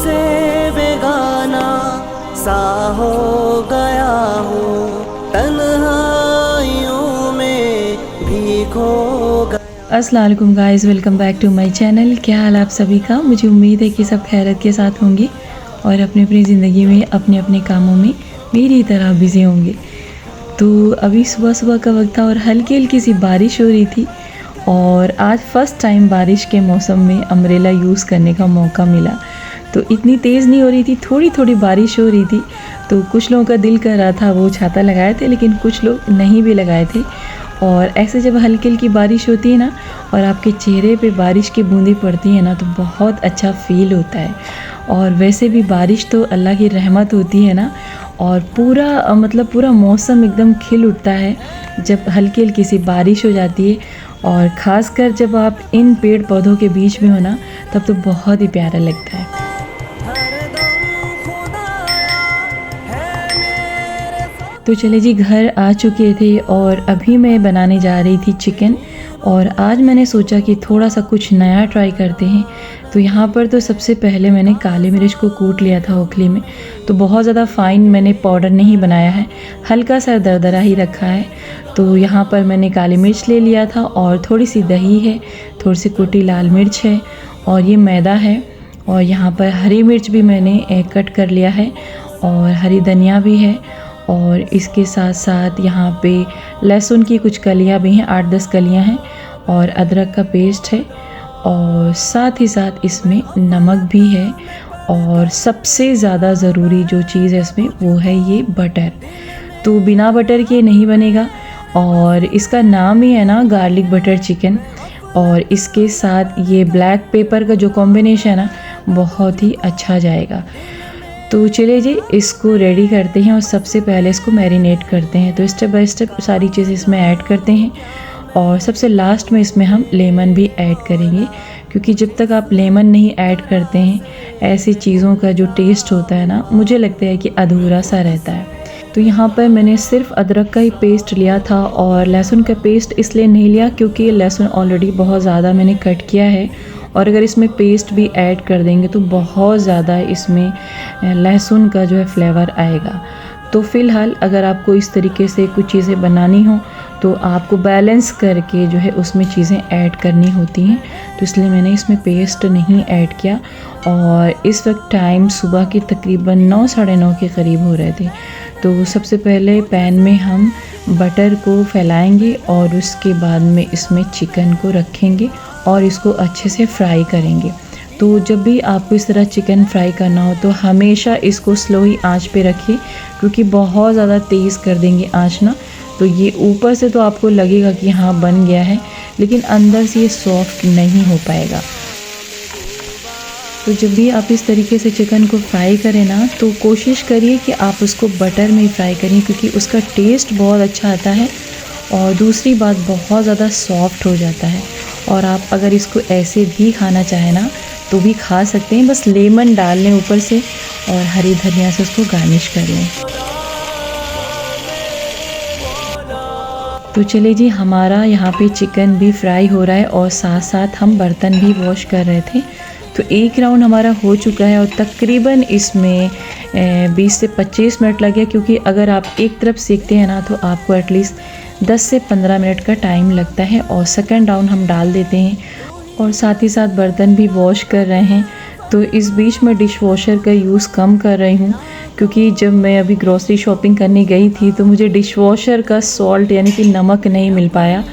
से बेगाना सा हो गया हूँ, तन्हाइयों में भी खो गया। अस्सलाम वालेकुम guys, welcome back to my channel. क्या हाल आप सभी का? मुझे उम्मीद है कि सब खैरियत के साथ होंगे और अपनी अपनी ज़िंदगी में अपने अपने कामों में मेरी तरह बिज़ी होंगे। तो अभी सुबह सुबह का वक्त था और हल्की हल्की सी बारिश हो रही थी और आज फ़र्स्ट टाइम बारिश के मौसम में अम्ब्रेला यूज़ करने का मौका मिला। तो इतनी तेज़ नहीं हो रही थी, थोड़ी थोड़ी बारिश हो रही थी। तो कुछ लोगों का दिल कर रहा था वो छाता लगाए थे, लेकिन कुछ लोग नहीं भी लगाए थे। और ऐसे जब हल्की हल्की बारिश होती है ना और आपके चेहरे पे बारिश की बूंदें पड़ती हैं ना, तो बहुत अच्छा फ़ील होता है। और वैसे भी बारिश तो अल्लाह की रहमत होती है ना, और पूरा मतलब पूरा मौसम एकदम खिल उठता है जब हल्की हल्की सी बारिश हो जाती है। और ख़ासकर जब आप इन पेड़ पौधों के बीच में हो ना, तब तो बहुत ही प्यारा लगता है। तो चले जी, घर आ चुके थे और अभी मैं बनाने जा रही थी चिकन। और आज मैंने सोचा कि थोड़ा सा कुछ नया ट्राई करते हैं। तो यहाँ पर तो सबसे पहले मैंने काली मिर्च को कूट लिया था ओखली में। तो बहुत ज़्यादा फ़ाइन मैंने पाउडर नहीं बनाया है, हल्का सा दरदरा ही रखा है। तो यहाँ पर मैंने काली मिर्च ले लिया था और थोड़ी सी दही है, थोड़ी सी कुटी लाल मिर्च है और ये मैदा है। और यहाँ पर हरी मिर्च भी मैंने कट कर लिया है और हरी धनिया भी है। और इसके साथ साथ यहाँ पे लहसुन की कुछ कलियाँ भी हैं, 8-10 कलियाँ हैं, और अदरक का पेस्ट है। और साथ ही साथ इसमें नमक भी है। और सबसे ज़्यादा ज़रूरी जो चीज़ है इसमें वो है ये बटर। तो बिना बटर के नहीं बनेगा और इसका नाम ही है ना गार्लिक बटर चिकन। और इसके साथ ये ब्लैक पेपर का जो कॉम्बिनेशन है ना, बहुत ही अच्छा जाएगा। तो चलिए जी, इसको रेडी करते हैं और सबसे पहले इसको मैरिनेट करते हैं। तो स्टेप बाय स्टेप सारी चीज़ें इसमें ऐड करते हैं और सबसे लास्ट में इसमें हम लेमन भी ऐड करेंगे, क्योंकि जब तक आप लेमन नहीं ऐड करते हैं ऐसी चीज़ों का जो टेस्ट होता है ना, मुझे लगता है कि अधूरा सा रहता है। तो यहाँ पर मैंने सिर्फ अदरक का ही पेस्ट लिया था और लहसुन का पेस्ट इसलिए नहीं लिया क्योंकि लहसुन ऑलरेडी बहुत ज़्यादा मैंने कट किया है। और अगर इसमें पेस्ट भी ऐड कर देंगे तो बहुत ज़्यादा इसमें लहसुन का जो है फ्लेवर आएगा। तो फ़िलहाल अगर आपको इस तरीके से कुछ चीज़ें बनानी हो तो आपको बैलेंस करके जो है उसमें चीज़ें ऐड करनी होती हैं। तो इसलिए मैंने इसमें पेस्ट नहीं ऐड किया। और इस वक्त टाइम सुबह के तकरीबन 9 साढ़े 9 के करीब हो रहे थे। तो सबसे पहले पैन में हम बटर को फैलाएंगे और उसके बाद में इसमें चिकन को रखेंगे और इसको अच्छे से फ्राई करेंगे। तो जब भी आपको इस तरह चिकन फ्राई करना हो तो हमेशा इसको स्लो ही आंच पे रखिए, क्योंकि बहुत ज़्यादा तेज़ कर देंगे आंच ना तो ये ऊपर से तो आपको लगेगा कि हाँ बन गया है, लेकिन अंदर से ये सॉफ्ट नहीं हो पाएगा। तो जब भी आप इस तरीके से चिकन को फ्राई करें ना, तो कोशिश करिए कि आप उसको बटर में ही फ्राई करें, क्योंकि उसका टेस्ट बहुत अच्छा आता है और दूसरी बात बहुत ज़्यादा सॉफ्ट हो जाता है। और आप अगर इसको ऐसे भी खाना चाहें ना तो भी खा सकते हैं, बस लेमन डाल लें ऊपर से और हरी धनिया से उसको गार्निश कर लें। तो चलिए जी, हमारा यहाँ पे चिकन भी फ्राई हो रहा है और साथ साथ हम बर्तन भी वॉश कर रहे थे। तो एक राउंड हमारा हो चुका है और तकरीबन इसमें 20 से 25 मिनट लगे, क्योंकि अगर आप एक तरफ सेकते हैं ना तो आपको एटलीस्ट 10 से 15 मिनट का टाइम लगता है। और सेकंड राउंड हम डाल देते हैं और साथ ही साथ बर्तन भी वॉश कर रहे हैं। तो इस बीच में डिश वॉशर का यूज़ कम कर रही हूँ, क्योंकि जब मैं अभी ग्रॉसरी शॉपिंग करने गई थी तो मुझे डिश वॉशर का सॉल्ट यानी कि नमक नहीं मिल पाया।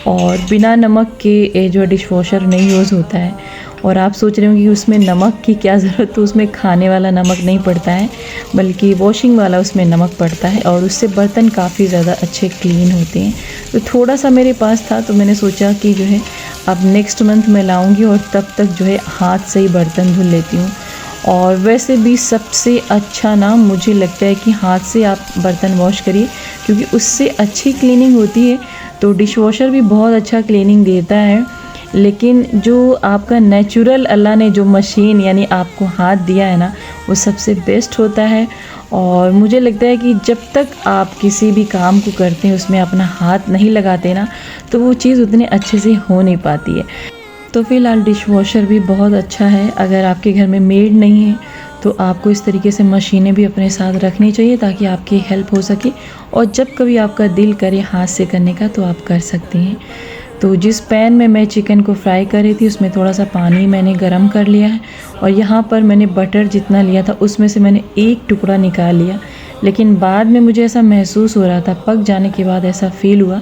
और बिना नमक के जो डिश वॉशर नहीं यूज़ होता है। और आप सोच रहे होंगे कि उसमें नमक की क्या ज़रूरत, तो उसमें खाने वाला नमक नहीं पड़ता है बल्कि वॉशिंग वाला उसमें नमक पड़ता है और उससे बर्तन काफ़ी ज़्यादा अच्छे क्लीन होते हैं। तो थोड़ा सा मेरे पास था तो मैंने सोचा कि जो है अब नेक्स्ट मंथ मैं लाऊंगी और तब तक जो है हाथ से ही बर्तन धुल लेती हूँ। और वैसे भी सबसे अच्छा ना मुझे लगता है कि हाथ से आप बर्तन वॉश करिए, क्योंकि उससे अच्छी क्लीनिंग होती है। तो डिश वॉशर भी बहुत अच्छा क्लीनिंग देता है, लेकिन जो आपका नेचुरल अल्लाह ने जो मशीन यानी आपको हाथ दिया है ना, वो सबसे बेस्ट होता है। और मुझे लगता है कि जब तक आप किसी भी काम को करते हैं उसमें अपना हाथ नहीं लगाते ना, तो वो चीज़ उतने अच्छे से हो नहीं पाती है। तो फ़िलहाल डिश वॉशर भी बहुत अच्छा है। अगर आपके घर में मेड नहीं है तो आपको इस तरीके से मशीनें भी अपने साथ रखनी चाहिए ताकि आपकी हेल्प हो सके, और जब कभी आपका दिल करे हाथ से करने का तो आप कर सकते हैं। तो जिस पैन में मैं चिकन को फ्राई कर रही थी उसमें थोड़ा सा पानी मैंने गरम कर लिया है, और यहाँ पर मैंने बटर जितना लिया था उसमें से मैंने एक टुकड़ा निकाल लिया। लेकिन बाद में मुझे ऐसा महसूस हो रहा था, पक जाने के बाद ऐसा फील हुआ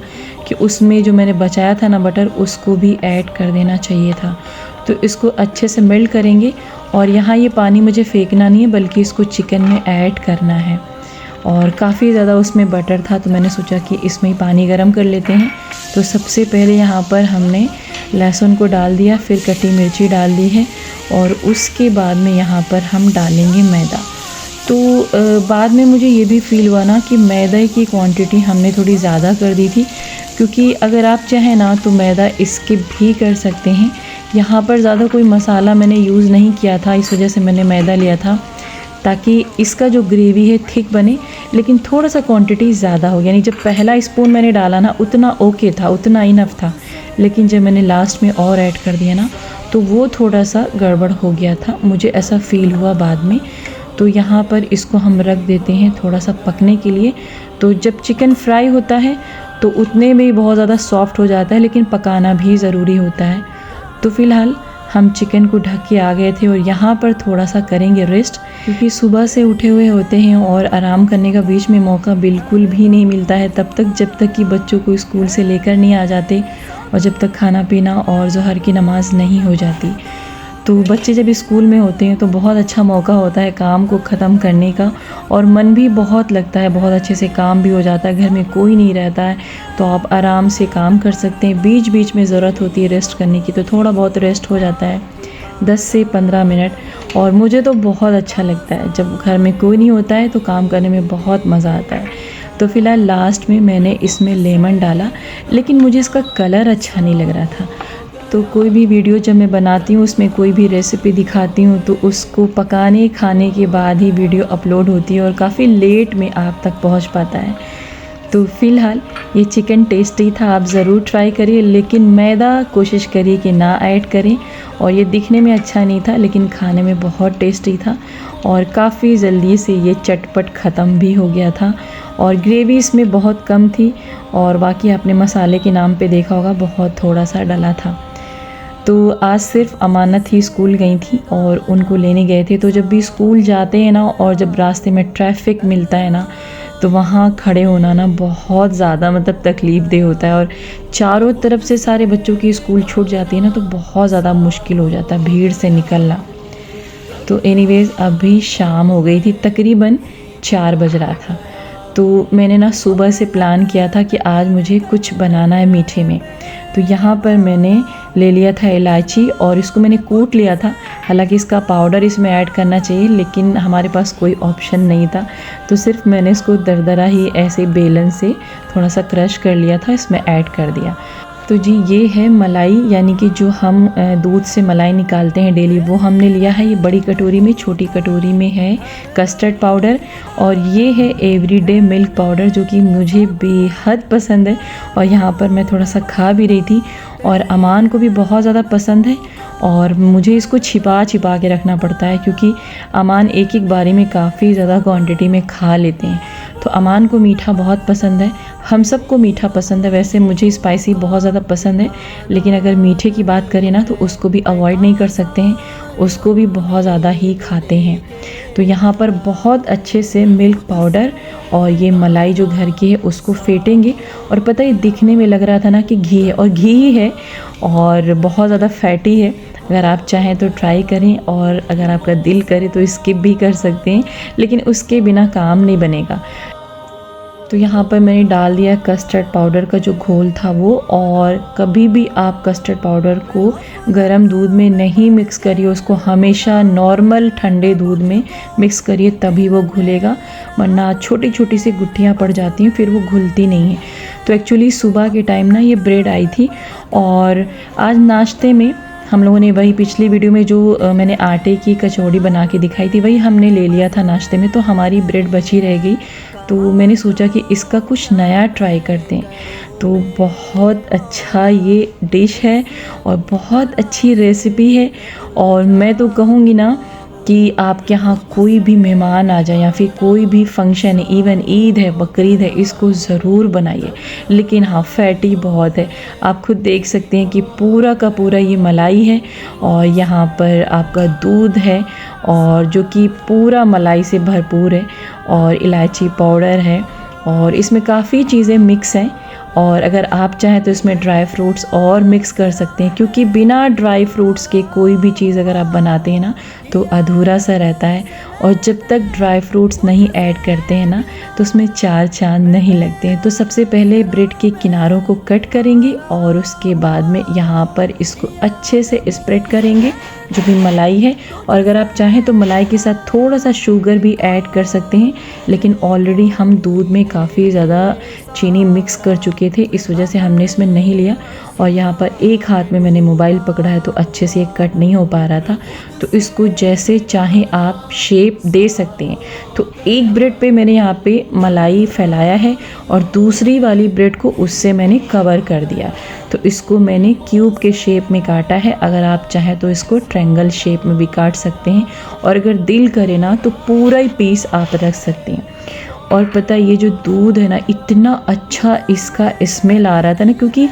कि उसमें जो मैंने बचाया था ना बटर, उसको भी ऐड कर देना चाहिए था। तो इसको अच्छे से मेल्ट करेंगे, और यहाँ ये पानी मुझे फेंकना नहीं है बल्कि इसको चिकन में ऐड करना है। और काफ़ी ज़्यादा उसमें बटर था तो मैंने सोचा कि इसमें ही पानी गरम कर लेते हैं। तो सबसे पहले यहाँ पर हमने लहसुन को डाल दिया, फिर कटी मिर्ची डाल दी है, और उसके बाद में यहाँ पर हम डालेंगे मैदा। तो बाद में मुझे ये भी फ़ील हुआ ना कि मैदे की क्वांटिटी हमने थोड़ी ज़्यादा कर दी थी, क्योंकि अगर आप चाहें ना तो मैदा स्किप भी कर सकते हैं। यहाँ पर ज़्यादा कोई मसाला मैंने यूज़ नहीं किया था, इस वजह से मैंने मैदा लिया था ताकि इसका जो ग्रेवी है थिक बने, लेकिन थोड़ा सा क्वांटिटी ज़्यादा हो, यानी जब पहला स्पून मैंने डाला ना उतना ओके था, उतना इनफ था, लेकिन जब मैंने लास्ट में और ऐड कर दिया ना तो वो थोड़ा सा गड़बड़ हो गया था, मुझे ऐसा फ़ील हुआ बाद में। तो यहाँ पर इसको हम रख देते हैं थोड़ा सा पकने के लिए। तो जब चिकन फ्राई होता है तो उतने में बहुत ज़्यादा सॉफ्ट हो जाता है, लेकिन पकाना भी ज़रूरी होता है। तो फ़िलहाल हम चिकन को ढक के आ गए थे, और यहाँ पर थोड़ा सा करेंगे रेस्ट, क्योंकि सुबह से उठे हुए होते हैं और आराम करने का बीच में मौका बिल्कुल भी नहीं मिलता है तब तक, जब तक कि बच्चों को स्कूल से लेकर नहीं आ जाते, और जब तक खाना पीना और ज़ोहर की नमाज़ नहीं हो जाती। तो बच्चे जब स्कूल में होते हैं तो बहुत अच्छा मौका होता है काम को ख़त्म करने का, और मन भी बहुत लगता है, बहुत अच्छे से काम भी हो जाता है, घर में कोई नहीं रहता है तो आप आराम से काम कर सकते हैं। बीच बीच में ज़रूरत होती है रेस्ट करने की, तो थोड़ा बहुत रेस्ट हो जाता है 10 से 15 मिनट, और मुझे तो बहुत अच्छा लगता है जब घर में कोई नहीं होता है तो काम करने में बहुत मज़ा आता है। तो फ़िलहाल लास्ट में मैंने इसमें लेमन डाला, लेकिन मुझे इसका कलर अच्छा नहीं लग रहा था। तो कोई भी वीडियो जब मैं बनाती हूँ, उसमें कोई भी रेसिपी दिखाती हूँ, तो उसको पकाने खाने के बाद ही वीडियो अपलोड होती है, और काफ़ी लेट में आप तक पहुँच पाता है। तो फ़िलहाल ये चिकन टेस्टी था, आप ज़रूर ट्राई करिए, लेकिन मैदा कोशिश करिए कि ना ऐड करें। और ये दिखने में अच्छा नहीं था लेकिन खाने में बहुत टेस्टी था, और काफ़ी जल्दी से ये चटपट ख़त्म भी हो गया था, और ग्रेवी इसमें बहुत कम थी, और बाकी आपने मसाले के नाम पे देखा होगा बहुत थोड़ा सा डला था। तो आज सिर्फ अमानत ही स्कूल गई थी और उनको लेने गए थे। तो जब भी स्कूल जाते हैं ना, और जब रास्ते में ट्रैफिक मिलता है ना, तो वहाँ खड़े होना ना बहुत ज़्यादा मतलब तकलीफ़ दे होता है, और चारों तरफ से सारे बच्चों की स्कूल छूट जाती है ना, तो बहुत ज़्यादा मुश्किल हो जाता है भीड़ से निकलना। तो एनीवेज़ अभी शाम हो गई थी, तकरीबन 4 बज रहा था। तो मैंने ना सुबह से प्लान किया था कि आज मुझे कुछ बनाना है मीठे में। तो यहाँ पर मैंने ले लिया था इलायची, और इसको मैंने कूट लिया था। हालांकि इसका पाउडर इसमें ऐड करना चाहिए, लेकिन हमारे पास कोई ऑप्शन नहीं था, तो सिर्फ मैंने इसको दरदरा ही ऐसे बेलन से थोड़ा सा क्रश कर लिया था, इसमें ऐड कर दिया। तो जी ये है मलाई, यानी कि जो हम दूध से मलाई निकालते हैं डेली, वो हमने लिया है। ये बड़ी कटोरी में, छोटी कटोरी में है कस्टर्ड पाउडर, और ये है एवरीडे मिल्क पाउडर जो कि मुझे बेहद पसंद है, और यहाँ पर मैं थोड़ा सा खा भी रही थी, और अमान को भी बहुत ज़्यादा पसंद है। और मुझे इसको छिपा छिपा के रखना पड़ता है, क्योंकि अमान एक एक बारी में काफ़ी ज़्यादा क्वांटिटी में खा लेते हैं। तो अमान को मीठा बहुत पसंद है, हम सबको मीठा पसंद है। वैसे मुझे स्पाइसी बहुत ज़्यादा पसंद है, लेकिन अगर मीठे की बात करें ना तो उसको भी अवॉइड नहीं कर सकते हैं, उसको भी बहुत ज़्यादा ही खाते हैं। तो यहाँ पर बहुत अच्छे से मिल्क पाउडर और ये मलाई जो घर की है उसको फेंटेंगे। और पता है दिखने में लग रहा था ना कि घी है, और घी ही है, और बहुत ज़्यादा फैटी है। अगर आप चाहें तो ट्राई करें, और अगर आपका दिल करे तो स्किप भी कर सकते हैं, लेकिन उसके बिना काम नहीं बनेगा। तो यहाँ पर मैंने डाल दिया कस्टर्ड पाउडर का जो घोल था वो, और कभी भी आप कस्टर्ड पाउडर को गर्म दूध में नहीं मिक्स करिए, उसको हमेशा नॉर्मल ठंडे दूध में मिक्स करिए, तभी वो घुलेगा, वरना छोटी छोटी सी गुठलियाँ पड़ जाती हैं, फिर वो घुलती नहीं है। तो एक्चुअली सुबह के टाइम ना ये ब्रेड आई थी, और आज नाश्ते में हम लोगों ने वही पिछली वीडियो में जो मैंने आटे की कचौड़ी बना के दिखाई थी वही हमने ले लिया था नाश्ते में, तो हमारी ब्रेड बची रह गई। तो मैंने सोचा कि इसका कुछ नया ट्राई करते हैं। तो बहुत अच्छा ये डिश है और बहुत अच्छी रेसिपी है, और मैं तो कहूँगी ना कि आपके यहाँ कोई भी मेहमान आ जाए या फिर कोई भी फंक्शन है, इवन ईद है, बकरीद है, इसको ज़रूर बनाइए। लेकिन हाँ, फैटी बहुत है। आप खुद देख सकते हैं कि पूरा का पूरा ये मलाई है और यहाँ पर आपका दूध है और जो कि पूरा मलाई से भरपूर है और इलायची पाउडर है और इसमें काफ़ी चीज़ें मिक्स हैं। और अगर आप चाहें तो इसमें ड्राई फ्रूट्स और मिक्स कर सकते हैं, क्योंकि बिना ड्राई फ्रूट्स के कोई भी चीज़ अगर आप बनाते हैं ना तो अधूरा सा रहता है। और जब तक ड्राई फ्रूट्स नहीं ऐड करते हैं ना तो उसमें चार चांद नहीं लगते हैं। तो सबसे पहले ब्रेड के किनारों को कट करेंगे और उसके बाद में यहाँ पर इसको अच्छे से स्प्रेड करेंगे जो भी मलाई है। और अगर आप चाहें तो मलाई के साथ थोड़ा सा शुगर भी ऐड कर सकते हैं, लेकिन ऑलरेडी हम दूध में काफ़ी ज़्यादा चीनी मिक्स कर चुके थे, इस वजह से हमने इसमें नहीं लिया। और यहाँ पर एक हाथ में मैंने मोबाइल पकड़ा है तो अच्छे से कट नहीं हो पा रहा था। तो इसको जैसे चाहें आप शेप दे सकते हैं। तो एक ब्रेड पे मैंने यहाँ पे मलाई फैलाया है और दूसरी वाली ब्रेड को उससे मैंने कवर कर दिया। तो इसको मैंने क्यूब के शेप में काटा है। अगर आप चाहें तो इसको ट्रायंगल शेप में भी काट सकते हैं और अगर दिल करे ना तो पूरा ही पीस आप रख सकते हैं। और पता है ये जो दूध है ना, इतना अच्छा इसका स्मेल आ रहा था ना, क्योंकि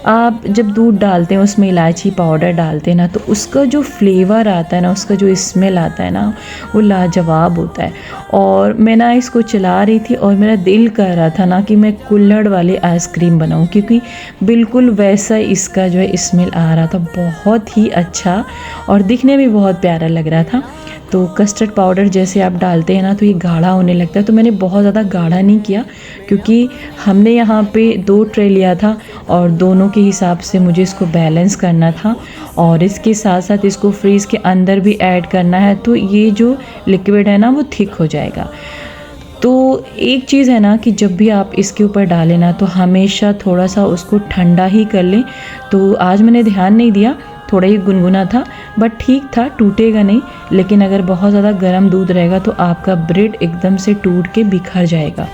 आप जब दूध डालते हैं उसमें इलायची पाउडर डालते हैं ना तो उसका जो फ्लेवर आता है ना, उसका जो स्मेल आता है ना, वो लाजवाब होता है। और मैं ना इसको चला रही थी और मेरा दिल कर रहा था ना कि मैं कुल्हड़ वाली आइसक्रीम बनाऊं, क्योंकि बिल्कुल वैसा इसका जो है स्मेल आ रहा था, बहुत ही अच्छा और दिखने में बहुत प्यारा लग रहा था। तो कस्टर्ड पाउडर जैसे आप डालते हैं ना तो ये गाढ़ा होने लगता है। तो मैंने बहुत ज़्यादा गाढ़ा नहीं किया, क्योंकि हमने यहाँ पे 2 ट्रे लिया था और दोनों के हिसाब से मुझे इसको बैलेंस करना था। और इसके साथ साथ इसको फ्रीज़ के अंदर भी ऐड करना है, तो ये जो लिक्विड है ना वो थिक हो जाएगा। तो एक चीज़ है ना कि जब भी आप इसके ऊपर डालें ना तो हमेशा थोड़ा सा उसको ठंडा ही कर लें। तो आज मैंने ध्यान नहीं दिया, थोड़ा ही गुनगुना था, बट ठीक था, टूटेगा नहीं। लेकिन अगर बहुत ज़्यादा गर्म दूध रहेगा तो आपका ब्रेड एकदम से टूट के बिखर जाएगा।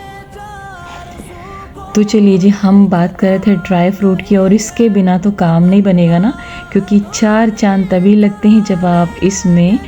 तो चलिए जी, हम बात कर रहे थे ड्राई फ्रूट की, और इसके बिना तो काम नहीं बनेगा ना, क्योंकि 4 चांद तभी लगते हैं जब आप इसमें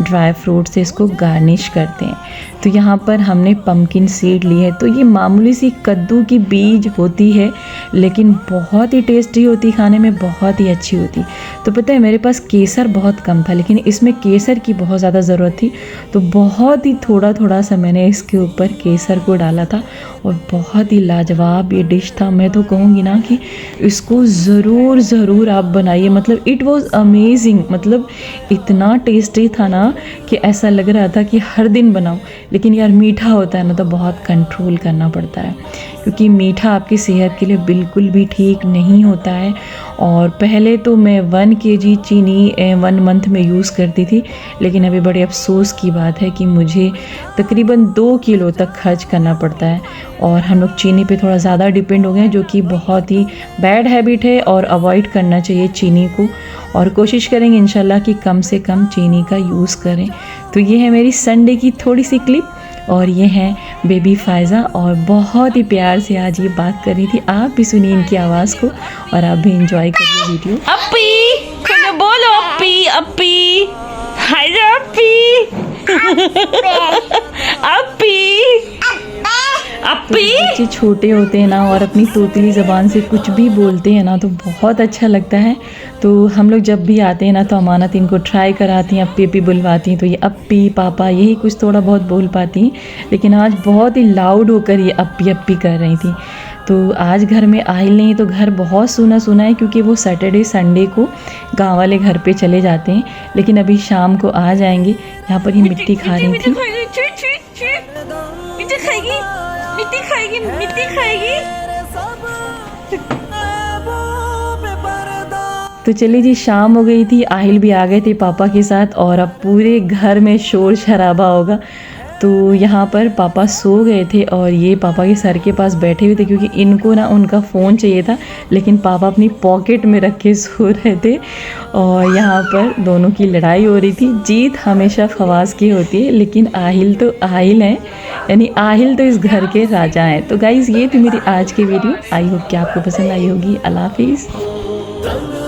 ड्राई फ्रूट से इसको गार्निश करते हैं। तो यहाँ पर हमने पम्पकिन सीड ली है। तो ये मामूली सी कद्दू की बीज होती है, लेकिन बहुत ही टेस्टी होती, खाने में बहुत ही अच्छी होती। तो पता है मेरे पास केसर बहुत कम था, लेकिन इसमें केसर की बहुत ज़्यादा ज़रूरत थी, तो बहुत ही थोड़ा थोड़ा सा मैंने इसके ऊपर केसर को डाला था और बहुत ही लाजवाब ये डिश था। मैं तो कहूँगी ना कि इसको ज़रूर आप बनाइए। मतलब इट वॉज़ अमेजिंग, मतलब इतना टेस्टी था ना कि ऐसा लग रहा था कि हर दिन बनाऊं। लेकिन यार मीठा होता है ना तो बहुत कंट्रोल करना पड़ता है, क्योंकि मीठा आपकी सेहत के लिए बिल्कुल भी ठीक नहीं होता है। और पहले तो मैं 1 kg चीनी 1 मंथ में यूज़ करती थी, लेकिन अभी बड़े अफसोस की बात है कि मुझे तकरीबन 2 किलो तक खर्च करना पड़ता है। और हम लोग चीनी पे थोड़ा ज़्यादा डिपेंड हो गए हैं, जो कि बहुत ही बैड हैबिट है और अवॉइड करना चाहिए चीनी को। और कोशिश करेंगे इंशाल्लाह कि कम से कम चीनी का यूज़ करें। तो ये है मेरी संडे की थोड़ी सी क्लिप, और ये है बेबी फ़ायज़ा, और बहुत ही प्यार से आज ये बात कर रही थी। आप भी सुनिए इनकी आवाज़ को और आप भी इंजॉय करिए वीडियो। अपी खुद बोलो, अपी अपी, हाय अपी अपी अपी। बच्चे छोटे होते हैं ना और अपनी तोतली ज़बान से कुछ भी बोलते हैं ना तो बहुत अच्छा लगता है। तो हम लोग जब भी आते हैं ना तो अमानत इनको ट्राई कराती हैं, अप्पी अप्पी बुलवाती हैं, तो ये अप्पी पापा यही कुछ थोड़ा बहुत बोल पाती हैं। लेकिन आज बहुत ही लाउड होकर ये अप्पी अप्पी कर रही थी। तो आज घर में आहिल नहीं, तो घर बहुत सूना सूना है, क्योंकि वो सैटरडे संडे को गांव वाले घर पे चले जाते हैं। लेकिन अभी शाम को आ जाएंगे। यहाँ पर ही मिट्टी खा रही थी। मिट्टी खाएगी। तो चलिए जी, शाम हो गई थी, आहिल भी आ गए थे पापा के साथ, और अब पूरे घर में शोर शराबा होगा। तो यहाँ पर पापा सो गए थे और ये पापा के सर के पास बैठे हुए थे, क्योंकि इनको ना उनका फ़ोन चाहिए था, लेकिन पापा अपनी पॉकेट में रख के सो रहे थे। और यहाँ पर दोनों की लड़ाई हो रही थी। जीत हमेशा फवाज की होती है, लेकिन आहिल तो आहिल हैं, यानी आहिल तो इस घर के राजा हैं। तो गाइज़, ये थी मेरी आज की वीडियो। आई होप कि आपको पसंद आई होगी। अल्लाह हाफिज़।